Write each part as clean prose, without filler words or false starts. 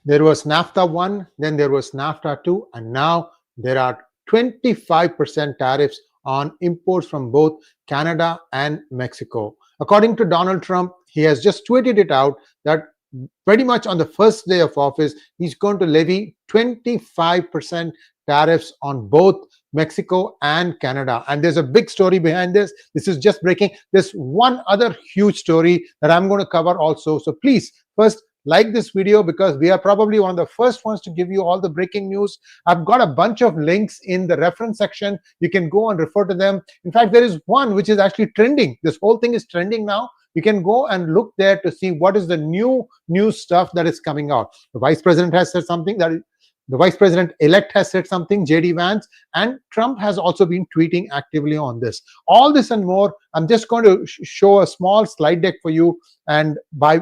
There was NAFTA 1, then there was NAFTA 2, and now there are 25% tariffs on imports from both Canada and Mexico. According to Donald Trump, he has just tweeted it out that pretty much on the first day of office, he's going to levy 25% tariffs on both Mexico and Canada. And there's a big story behind this. This is just breaking. There's one other huge story that I'm going to cover also. So please, first, like this video, because we are probably one of the first ones to give you all the breaking news. I've got a bunch of links in the reference section. You can go and refer to them. In fact, there is one which is actually trending. This whole thing is trending now. You can go and look there to see what is the new stuff that is coming out. The Vice President has said something, that the Vice President-elect has said something, J.D. Vance, and Trump has also been tweeting actively on this. All this and more, I'm just going to show a small slide deck for you, and by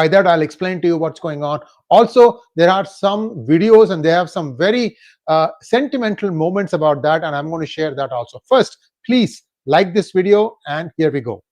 that, I'll explain to you what's going on. Also, there are some videos and they have some very sentimental moments about that, and I'm going to share that also. First, please like this video, and here we go.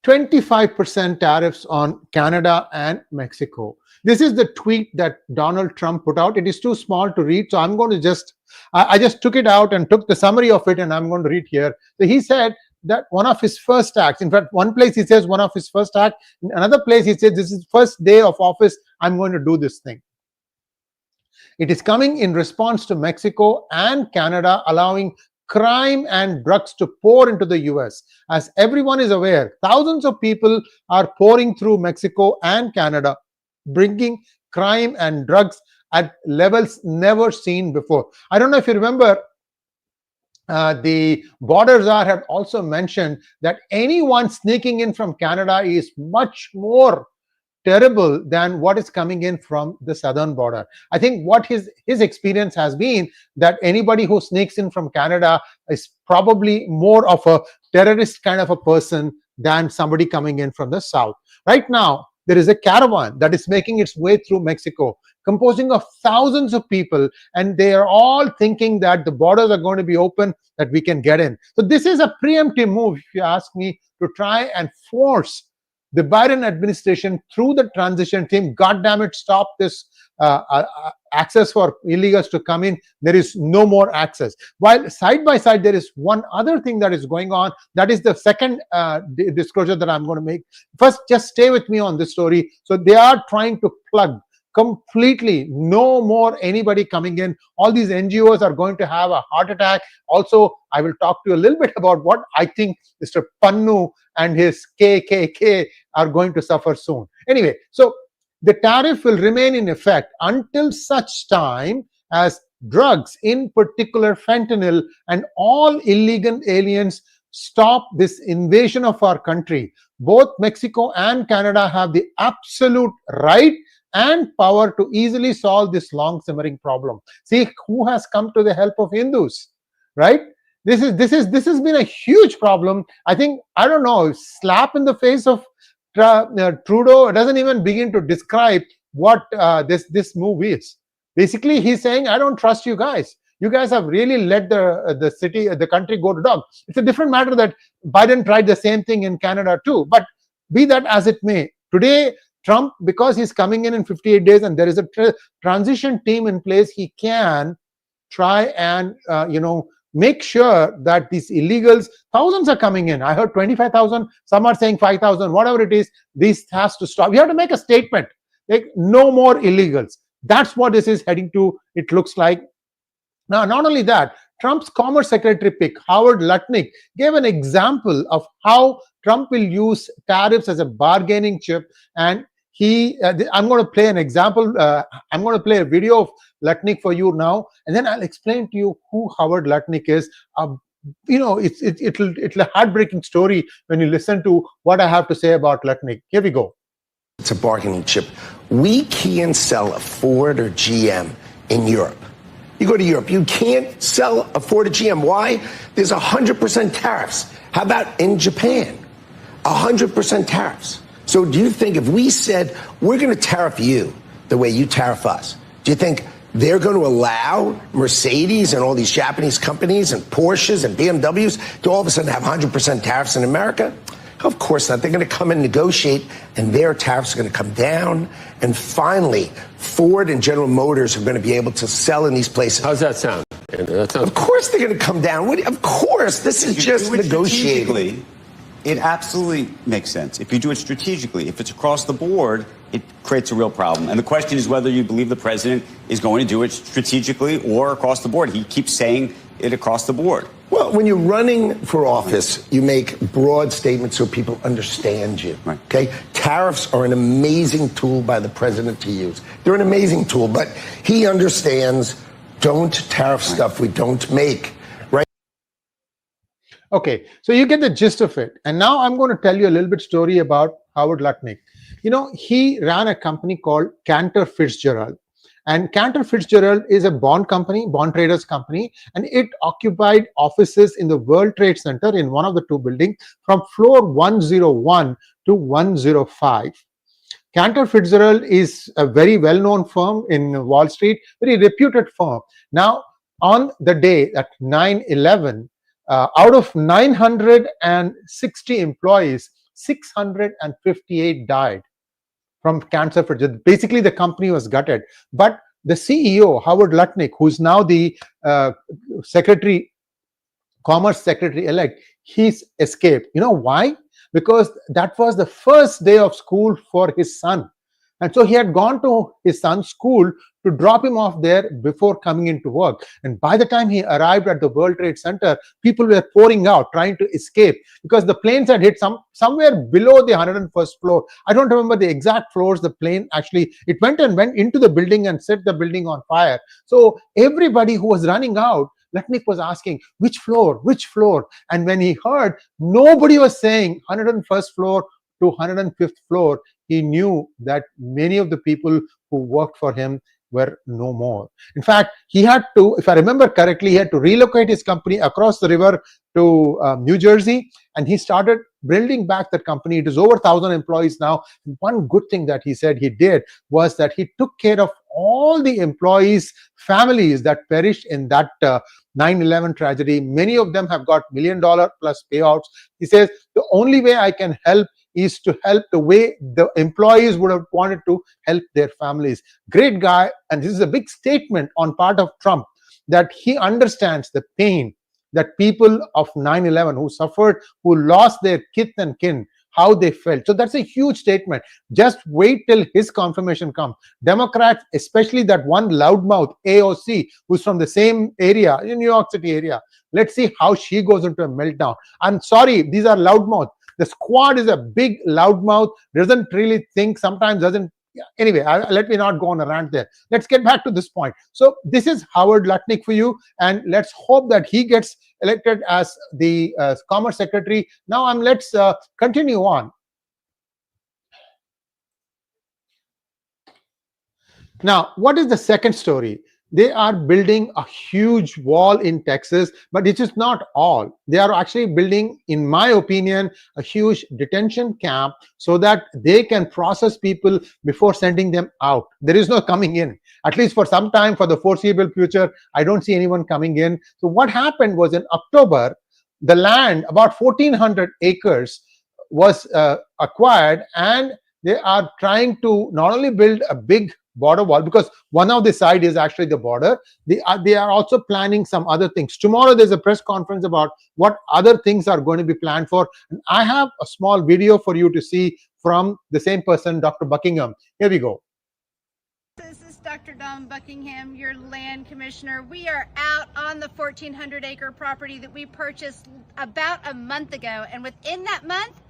25% tariffs on Canada and Mexico. This is the tweet that Donald Trump put out. It is too small to read, so I'm going to just, I just took it out and took the summary of it, and I'm going to read here. So he said that one of his first acts, in fact, one place he says one of his first acts, in another place he says this is first day of office, I'm going to do this thing. It is coming in response to Mexico and Canada allowing crime and drugs to pour into the US. As everyone is aware, thousands of people are pouring through Mexico and Canada, bringing crime and drugs at levels never seen before. I don't know if you remember, the border czar had also mentioned that anyone sneaking in from Canada is much more terrible than what is coming in from the southern border. I think what his experience has been that anybody who sneaks in from Canada is probably more of a terrorist kind of a person than somebody coming in from the south. Right now, there is a caravan that is making its way through Mexico, composing of thousands of people, and they are all thinking that the borders are going to be open, that we can get in. So this is a preemptive move, if you ask me, to try and force the Biden administration through the transition team. God damn it, stop this access for illegals to come in. There is no more access. While side by side, there is one other thing that is going on. That is the second disclosure that I'm going to make. First, just stay with me on this story. So they are trying to plug completely, no more anybody coming in. All these NGOs are going to have a heart attack. Also, I will talk to you a little bit about what I think Mr. Pannu and his KKK are going to suffer soon. Anyway, so the tariff will remain in effect until such time as drugs, in particular fentanyl, and all illegal aliens stop this invasion of our country. Both Mexico and Canada have the absolute right and power to easily solve this long simmering problem. See who has come to the help of Hindus, right? This has been a huge problem. I think, I don't know, slap in the face of Trudeau. It doesn't even begin to describe what this move is. Basically, he's saying, I don't trust you guys. You guys have really let the country go to dog. It's a different matter that Biden tried the same thing in Canada too. But be that as it may, today Trump, because he's coming in 58 days and there is a transition team in place, he can try and make sure that these illegals, thousands are coming in. I heard 25,000, some are saying 5,000, whatever it is, this has to stop. We have to make a statement, like no more illegals. That's what this is heading to, it looks like. Now, not only that, Trump's Commerce Secretary pick, 𝗤𝗚 𝗏 gave an example of how Trump will use tariffs as a bargaining chip, and I'm going to play an example. I'm going to play a video of 𝗏 for you now, and then I'll explain to you who 𝗤𝗚 𝗏 is. It's a heartbreaking story when you listen to what I have to say about 𝗏. Here we go. It's a bargaining chip. We can't sell a Ford or GM in Europe. You go to Europe, you can't sell a Ford or GM. Why? There's 100% tariffs. How about in Japan? 100% tariffs. So do you think if we said, we're going to tariff you the way you tariff us, do you think they're going to allow Mercedes and all these Japanese companies and Porsches and BMWs to all of a sudden have 100% tariffs in America? Of course not. They're going to come and negotiate, and their tariffs are going to come down. And finally, Ford and General Motors are going to be able to sell in these places. How's that sound, Andrew? That sounds. Of course they're going to come down. Of course. This is just negotiating. It absolutely makes sense. If you do it strategically, if it's across the board, it creates a real problem. And the question is whether you believe the president is going to do it strategically or across the board. He keeps saying it across the board. Well, when you're running for office, you make broad statements so people understand you. Right. Okay? Tariffs are an amazing tool by the president to use. They're an amazing tool, but he understands, don't tariff stuff we don't make. Right? Okay, so you get the gist of it. And now I'm going to tell you a little bit story about Howard Lutnick. You know, he ran a company called Cantor Fitzgerald. And Cantor Fitzgerald is a bond company, bond traders company, and it occupied offices in the World Trade Center in one of the two buildings from floor 101 to 105. Cantor Fitzgerald is a very well-known firm in Wall Street, very reputed firm. Now, on the day at 9/11, out of 960 employees, 658 died from cancer. Basically, the company was gutted. But the CEO, Howard Lutnick, who's now the Commerce Secretary-elect, he's escaped. You know why? Because that was the first day of school for his son. And so he had gone to his son's school to drop him off there before coming into work. And by the time he arrived at the World Trade Center, people were pouring out, trying to escape, because the planes had hit somewhere below the 101st floor. I don't remember the exact floors the plane actually, it went into the building and set the building on fire. So everybody who was running out, Lutnick was asking, which floor, which floor? And when he heard nobody was saying 101st floor to 105th floor, he knew that many of the people who worked for him were no more. In fact, he had to, if I remember correctly, he had to relocate his company across the river to New Jersey, and he started building back that company. It is over 1,000 employees now. And one good thing that he said he did was that he took care of all the employees' families that perished in that 9/11 tragedy. Many of them have got $1 million plus payouts. He says, the only way I can help is to help the way the employees would have wanted to help their families. Great guy. And this is a big statement on part of Trump, that he understands the pain that people of 9/11 who suffered, who lost their kith and kin, how they felt. So that's a huge statement. Just wait till his confirmation comes. Democrats, especially that one loudmouth AOC, who's from the same area, in New York City area, let's see how she goes into a meltdown. I'm sorry, these are loudmouth. The squad is a big loudmouth, doesn't really think, sometimes doesn't. Anyway, let me not go on a rant there. Let's get back to this point. So this is Howard Lutnick for you, and let's hope that he gets elected as the Commerce Secretary. Now, let's continue on. Now, what is the second story? They are building a huge wall in Texas, but it is not all. They are actually building, in my opinion, a huge detention camp so that they can process people before sending them out. There is no coming in. At least for some time, for the foreseeable future, I don't see anyone coming in. So what happened was in October, the land, about 1,400 acres, was acquired, and they are trying to not only build a big border wall, because one of the side is actually the border. They are also planning some other things. Tomorrow there's a press conference about what other things are going to be planned for. And I have a small video for you to see from the same person, Dr. Buckingham. Here we go. This is Dr. Dawn Buckingham, your land commissioner. We are out on the 1,400-acre property that we purchased about a month ago. And within that month,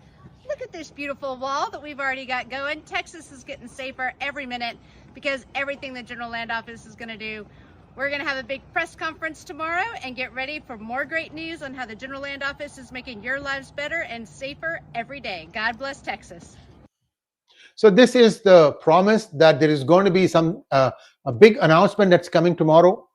look at this beautiful wall that we've already got going. Texas is getting safer every minute because everything the General Land Office is going to do. We're going to have a big press conference tomorrow and get ready for more great news on how the General Land Office is making your lives better and safer every day. God bless Texas. So this is the promise that there is going to be some a big announcement that's coming tomorrow.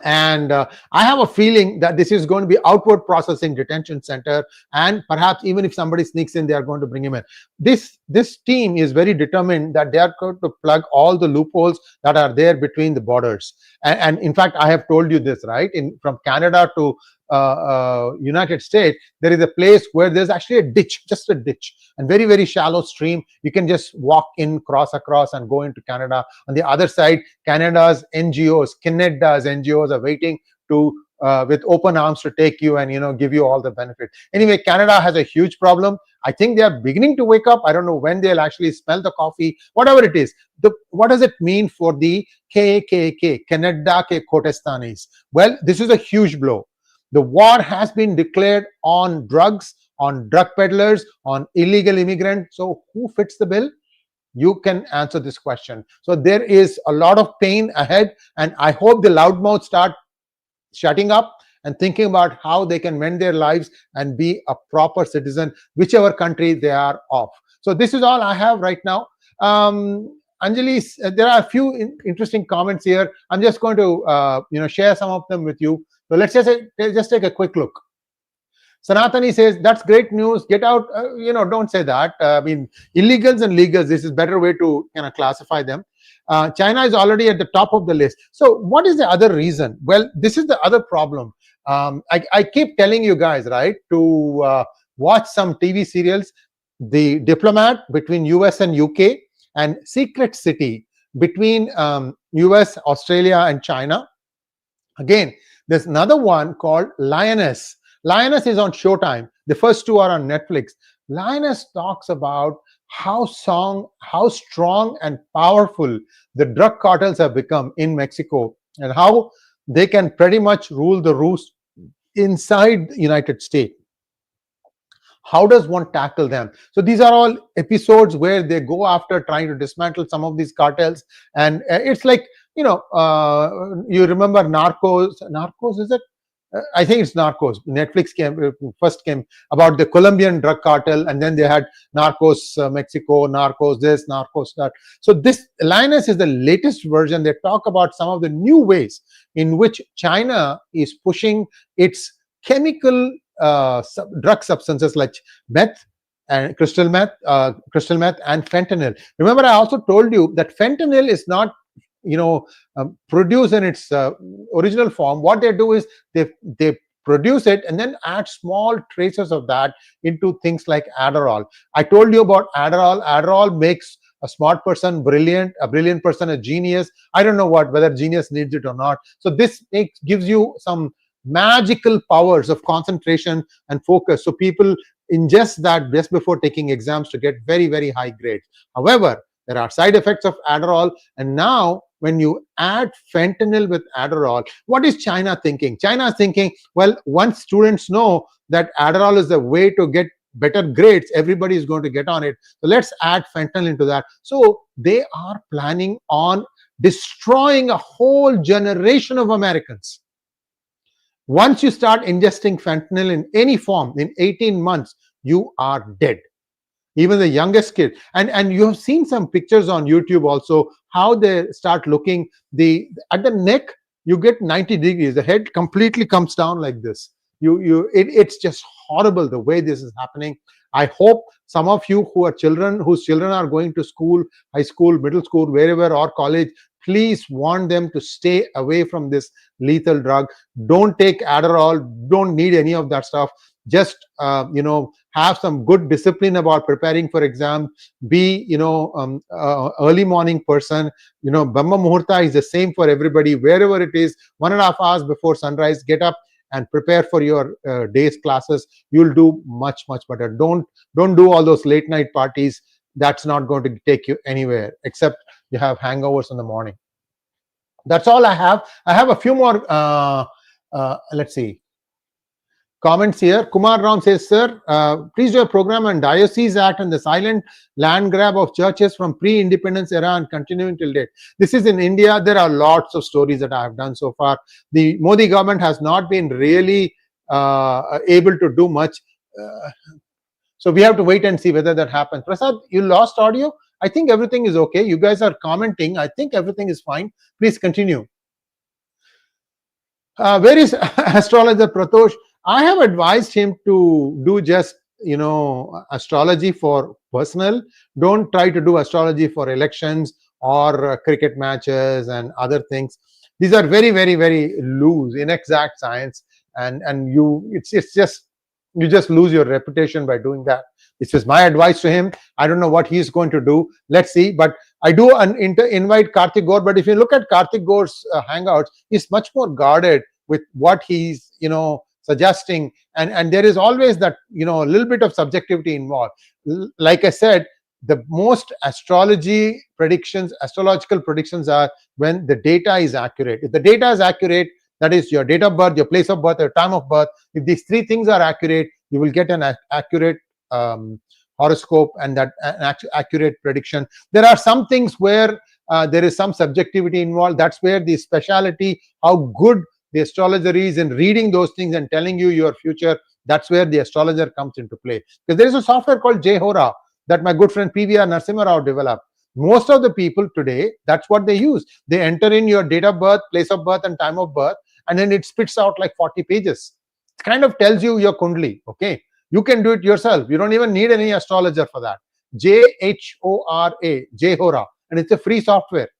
And I have a feeling that this is going to be outward processing detention center, and perhaps even if somebody sneaks in, they are going to bring him in. This team is very determined that they are going to plug all the loopholes that are there between the borders. And in fact, I have told you this, right? From Canada to United States, there is a place where there's actually a ditch, just a ditch, and very, very shallow stream. You can just walk in, cross across, and go into Canada. On the other side, Canada's NGOs, Canada's NGOs are waiting to with open arms to take you and give you all the benefit. Anyway, Canada has a huge problem. I think they are beginning to wake up. I don't know when they'll actually smell the coffee, whatever it is. What does it mean for the KKK, Canada ke Khotastanis? Well, this is a huge blow. The war has been declared on drugs, on drug peddlers, on illegal immigrants. So who fits the bill? You can answer this question. So there is a lot of pain ahead, and I hope the loudmouths start shutting up and thinking about how they can mend their lives and be a proper citizen, whichever country they are of. So this is all I have right now. Anjali, there are a few interesting comments here. I'm just going to share some of them with you. So let's just take a quick look. Sanatani says, that's great news. Get out. Don't say that. I mean, illegals and legals, this is a better way to classify them. China is already at the top of the list. So what is the other reason? Well, this is the other problem. I keep telling you guys, right, to watch some TV serials. The Diplomat between US and UK, and Secret City between US, Australia, and China. Again, there's another one called Lioness. Lioness is on Showtime. The first two are on Netflix. Lioness talks about how strong and powerful the drug cartels have become in Mexico, and how they can pretty much rule the roost inside the United States. How does one tackle them? So these are all episodes where they go after trying to dismantle some of these cartels, and it's like, you remember Narcos? Narcos, is it? I think it's Narcos. Netflix first came about the Colombian drug cartel, and then they had Narcos Mexico, Narcos this, Narcos that. So this Lioness is the latest version. They talk about some of the new ways in which China is pushing its chemical drug substances like meth and crystal meth and fentanyl. Remember, I also told you that fentanyl is not produced in its original form. What they do is they produce it and then add small traces of that into things like Adderall. I told you about Adderall. Adderall makes a smart person brilliant, a brilliant person a genius. I don't know whether genius needs it or not. So this gives you some magical powers of concentration and focus. So people ingest that just before taking exams to get very, very high grades. However, there are side effects of Adderall, and now when you add fentanyl with Adderall, what is China thinking? China is thinking, well, once students know that Adderall is the way to get better grades, everybody is going to get on it. So let's add fentanyl into that. So they are planning on destroying a whole generation of Americans. Once you start ingesting fentanyl in any form, in 18 months, you are dead. Even the youngest kid. And you have seen some pictures on YouTube also, how they start looking. At the neck, you get 90 degrees. The head completely comes down like this. It's just horrible the way this is happening. I hope some of you whose children are going to school, high school, middle school, wherever, or college, please warn them to stay away from this lethal drug. Don't take Adderall. Don't need any of that stuff. Just have some good discipline about preparing for exam. Be early morning person. Brahma Muhurta is the same for everybody. Wherever it is, 1.5 hours before sunrise, get up and prepare for your day's classes. You'll do much, much better. Don't do all those late night parties. That's not going to take you anywhere, except you have hangovers in the morning. That's all I have. I have a few more let's see, comments here. Kumar Ram says, sir, please do a program on Diocese Act and the silent land grab of churches from pre-independence era and continuing till date. This is in India. There are lots of stories that I have done so far. The Modi government has not been really able to do much. So we have to wait and see whether that happens. Prasad, you lost audio? I think everything is okay. You guys are commenting. I think everything is fine. Please continue. Where is astrologer Pratosh? I have advised him to do just, astrology for personal. Don't try to do astrology for elections or cricket matches and other things. These are very, very, very loose, inexact science. and it's just, you just lose your reputation by doing that. This is my advice to him. I don't know what he's going to do. Let's see. But I do invite 𝗤𝗏𝗄𝗏 𝗏. But if you look at 𝗤𝗏𝗄𝗏 𝗏's hangouts, he's much more guarded with what he's suggesting, and there is always that a little bit of subjectivity involved. Like I said, the most astrological predictions are when the data is accurate. If the data is accurate, that is your date of birth, your place of birth, your time of birth, if these three things are accurate, you will get an accurate horoscope and an accurate prediction. There are some things where there is some subjectivity involved. That's where the speciality, how good the astrologer is in reading those things and telling you your future, that's where the astrologer comes into play. Because there is a software called 𝗤𝗏𝗏𝗏 that my good friend PVR Narasimha Rao developed. Most of the people today, that's what they use. They enter in your date of birth, place of birth, and time of birth, and then it spits out like 40 pages. It kind of tells you your kundli. Okay, you can do it yourself. You don't even need any astrologer for that. 𝗤𝗏𝗏𝗏, and it's a free software.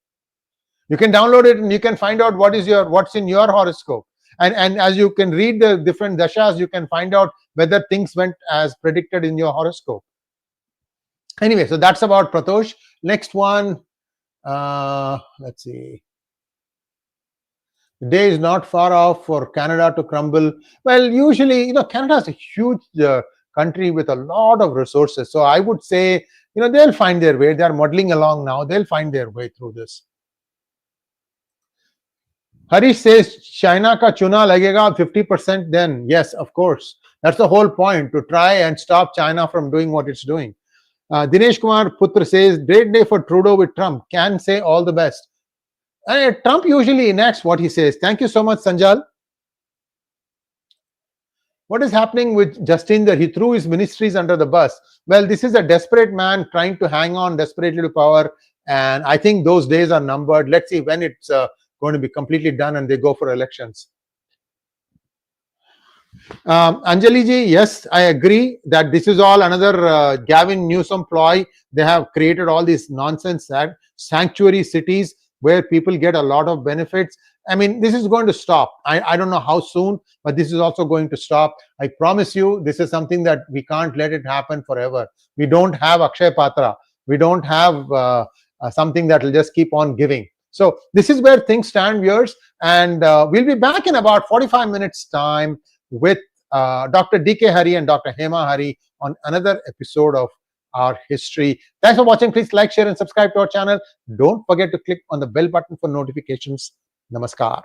You can download it and you can find out what's in your horoscope. And as you can read the different dashas, you can find out whether things went as predicted in your horoscope. Anyway, so that's about Pratosh. Next one, let's see. The day is not far off for Canada to crumble. Well, usually, Canada is a huge country with a lot of resources. So I would say, they'll find their way. They're muddling along now. They'll find their way through this. Harish says, China ka chuna lagega 50% then. Yes, of course. That's the whole point, to try and stop China from doing what it's doing. Dinesh Kumar Putra says, great day for Trudeau with Trump. Can say all the best. Trump usually enacts what he says. Thank you so much, Sanjal. What is happening with Justinder? He threw his ministries under the bus. Well, this is a desperate man trying to hang on desperately to power. And I think those days are numbered. Let's see when it's going to be completely done and they go for elections. Anjali ji, yes, I agree that this is all another Gavin Newsom ploy. They have created all these nonsense sanctuary cities where people get a lot of benefits. I mean, this is going to stop. I don't know how soon, but this is also going to stop. I promise you, this is something that we can't let it happen forever. We don't have Akshaya Patra. We don't have something that will just keep on giving. So this is where things stand, viewers. And we'll be back in about 45 minutes time with Dr. D.K. Hari and Dr. Hema Hari on another episode of our history. Thanks for watching. Please like, share, and subscribe to our channel. Don't forget to click on the bell button for notifications. Namaskar.